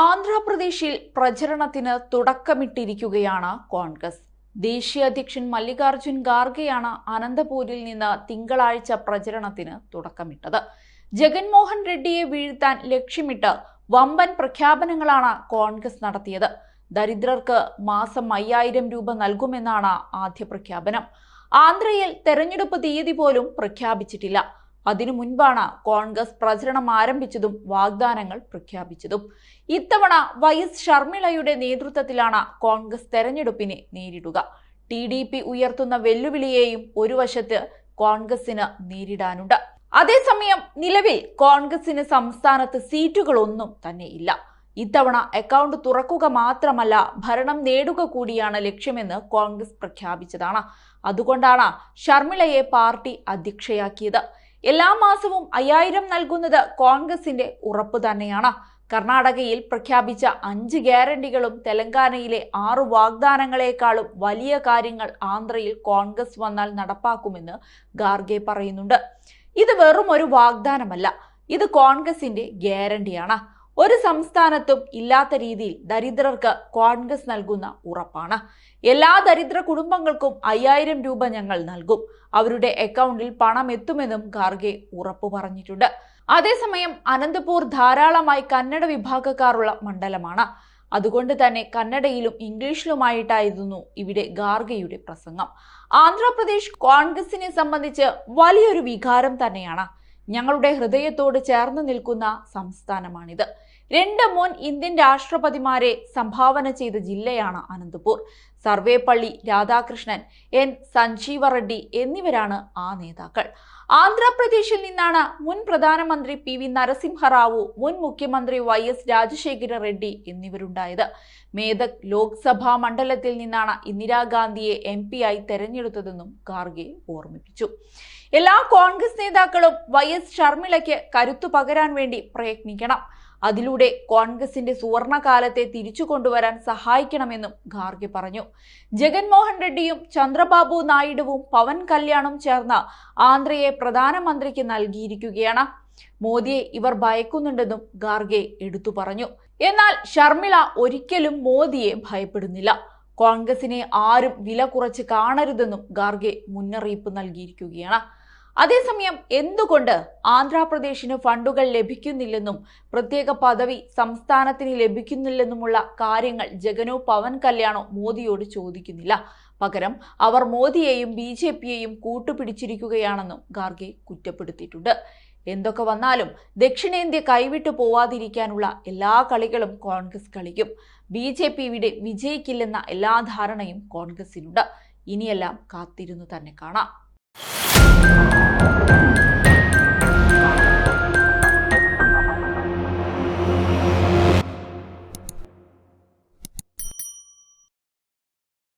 ആന്ധ്രാപ്രദേശിൽ പ്രചരണത്തിന് തുടക്കമിട്ടിരിക്കുകയാണ് കോൺഗ്രസ്. ദേശീയ അധ്യക്ഷൻ മല്ലികാർജുൻ ഖാർഗെയാണ് അനന്തപൂരിൽ നിന്ന് തിങ്കളാഴ്ച പ്രചരണത്തിന് തുടക്കമിട്ടത്. ജഗൻമോഹൻ റെഡ്ഡിയെ വീഴ്ത്താൻ ലക്ഷ്യമിട്ട് വമ്പൻ പ്രഖ്യാപനങ്ങളാണ് കോൺഗ്രസ് നടത്തിയത്. ദരിദ്രർക്ക് മാസം 5000 രൂപ നൽകുമെന്നാണ് ആദ്യ പ്രഖ്യാപനം. ആന്ധ്രയിൽ തെരഞ്ഞെടുപ്പ് തീയതി പോലും പ്രഖ്യാപിച്ചിട്ടില്ല. അതിനു മുൻപാണ് കോൺഗ്രസ് പ്രചരണം ആരംഭിച്ചതും വാഗ്ദാനങ്ങൾ പ്രഖ്യാപിച്ചതും. ഇത്തവണ വൈഎസ് ഷർമിളയുടെ നേതൃത്വത്തിലാണ് കോൺഗ്രസ് തെരഞ്ഞെടുപ്പിനെ നേരിടുക. TDP ഉയർത്തുന്ന വെല്ലുവിളിയെയും ഒരു വശത്ത് കോൺഗ്രസിന് നേരിടാനുണ്ട്. അതേസമയം നിലവിൽ കോൺഗ്രസിന് സംസ്ഥാനത്ത് സീറ്റുകളൊന്നും തന്നെ ഇല്ല. ഇത്തവണ അക്കൗണ്ട് തുറക്കുക മാത്രമല്ല, ഭരണം നേടുക കൂടിയാണ് ലക്ഷ്യമെന്ന് കോൺഗ്രസ് പ്രഖ്യാപിച്ചതാണ്. അതുകൊണ്ടാണ് ഷർമിളയെ പാർട്ടി അധ്യക്ഷയാക്കിയത്. എല്ലാ മാസവും 5000 നൽകുന്നത് കോൺഗ്രസിന്റെ ഉറപ്പ് തന്നെയാണ്. കർണാടകയിൽ പ്രഖ്യാപിച്ച 5 ഗ്യാരണ്ടികളും തെലങ്കാനയിലെ 6 വാഗ്ദാനങ്ങളെക്കാളും വലിയ കാര്യങ്ങൾ ആന്ധ്രയിൽ കോൺഗ്രസ് വന്നാൽ നടപ്പാക്കുമെന്ന് ഖാർഗെ പറയുന്നുണ്ട്. ഇത് വെറും ഒരു വാഗ്ദാനമല്ല, ഇത് കോൺഗ്രസിന്റെ ഗ്യാരണ്ടിയാണ്. ഒരു സംസ്ഥാനത്തും ഇല്ലാത്ത രീതിയിൽ ദരിദ്രർക്ക് കോൺഗ്രസ് നൽകുന്ന ഉറപ്പാണ്. എല്ലാ ദരിദ്ര കുടുംബങ്ങൾക്കും 5000 രൂപ ഞങ്ങൾ നൽകും. അവരുടെ അക്കൗണ്ടിൽ പണം എത്തുമെന്നും ഖാർഗെ ഉറപ്പു പറഞ്ഞിട്ടുണ്ട്. അതേസമയം അനന്തപൂർ ധാരാളമായി കന്നഡ വിഭാഗക്കാരുള്ള മണ്ഡലമാണ്. അതുകൊണ്ട് തന്നെ കന്നഡയിലും ഇംഗ്ലീഷിലുമായിട്ടായിരുന്നു ഇവിടെ ഖാർഗെയുടെ പ്രസംഗം. ആന്ധ്രാപ്രദേശ് കോൺഗ്രസിനെ സംബന്ധിച്ച് വലിയൊരു വികാരം തന്നെയാണ്. ഞങ്ങളുടെ ഹൃദയത്തോട് ചേർന്ന് നിൽക്കുന്ന സംസ്ഥാനമാണിത്. 2 മുൻ ഇന്ത്യൻ രാഷ്ട്രപതിമാരെ സംഭാവന ചെയ്ത ജില്ലയാണ് അനന്തപൂർ. സർവേപ്പള്ളി രാധാകൃഷ്ണൻ, N. സഞ്ജീവ റെഡ്ഡി എന്നിവരാണ് ആ നേതാക്കൾ. ആന്ധ്രാപ്രദേശിൽ നിന്നാണ് മുൻ പ്രധാനമന്ത്രി PV നരസിംഹറാവു, മുൻ മുഖ്യമന്ത്രി YS രാജശേഖര റെഡ്ഡി എന്നിവരുണ്ടായത്. മേദക് ലോക്സഭാ മണ്ഡലത്തിൽ നിന്നാണ് ഇന്ദിരാഗാന്ധിയെ MP ആയി തെരഞ്ഞെടുത്തതെന്നും ഖാർഗെ ഓർമ്മിപ്പിച്ചു. എല്ലാ കോൺഗ്രസ് നേതാക്കളും YS ഷർമിളയ്ക്ക് കരുത്തു പകരാൻ വേണ്ടി പ്രയത്നിക്കണം. അതിലൂടെ കോൺഗ്രസിന്റെ സുവർണകാലത്തെ തിരിച്ചു കൊണ്ടുവരാൻ സഹായിക്കണമെന്നും ഖാർഗെ പറഞ്ഞു. ജഗൻമോഹൻ റെഡ്ഡിയും ചന്ദ്രബാബു നായിഡുവും പവൻ കല്യാണും ചേർന്ന് ആന്ധ്രയെ പ്രധാനമന്ത്രിക്ക് നൽകിയിരിക്കുകയാണ്. മോദിയെ ഇവർ ഭയക്കുന്നുണ്ടെന്നും ഖാർഗെ എടുത്തു പറഞ്ഞു. എന്നാൽ ഷർമിള ഒരിക്കലും മോദിയെ ഭയപ്പെടുന്നില്ല. കോൺഗ്രസിനെ ആരും വില കുറച്ച് കാണരുതെന്നും ഖാർഗെ മുന്നറിയിപ്പ് നൽകിയിരിക്കുകയാണ്. അതേസമയം എന്തുകൊണ്ട് ആന്ധ്രാപ്രദേശിന് ഫണ്ടുകൾ ലഭിക്കുന്നില്ലെന്നും പ്രത്യേക പദവി സംസ്ഥാനത്തിന് ലഭിക്കുന്നില്ലെന്നുമുള്ള കാര്യങ്ങൾ ജഗനോ പവൻ കല്യാണോ മോദിയോട് ചോദിക്കുന്നില്ല. പകരം അവർ മോദിയെയും BJPയെയും കൂട്ടുപിടിച്ചിരിക്കുകയാണെന്നും ഖാർഗെ കുറ്റപ്പെടുത്തിയിട്ടുണ്ട്. എന്തൊക്കെ വന്നാലും ദക്ഷിണേന്ത്യ കൈവിട്ടു പോവാതിരിക്കാനുള്ള എല്ലാ കളികളും കോൺഗ്രസ് കളിക്കും. BJP ഇവിടെ വിജയിക്കില്ലെന്ന എല്ലാ ധാരണയും കോൺഗ്രസിനുണ്ട്. ഇനിയെല്ലാം കാത്തിരുന്നു തന്നെ കാണാം.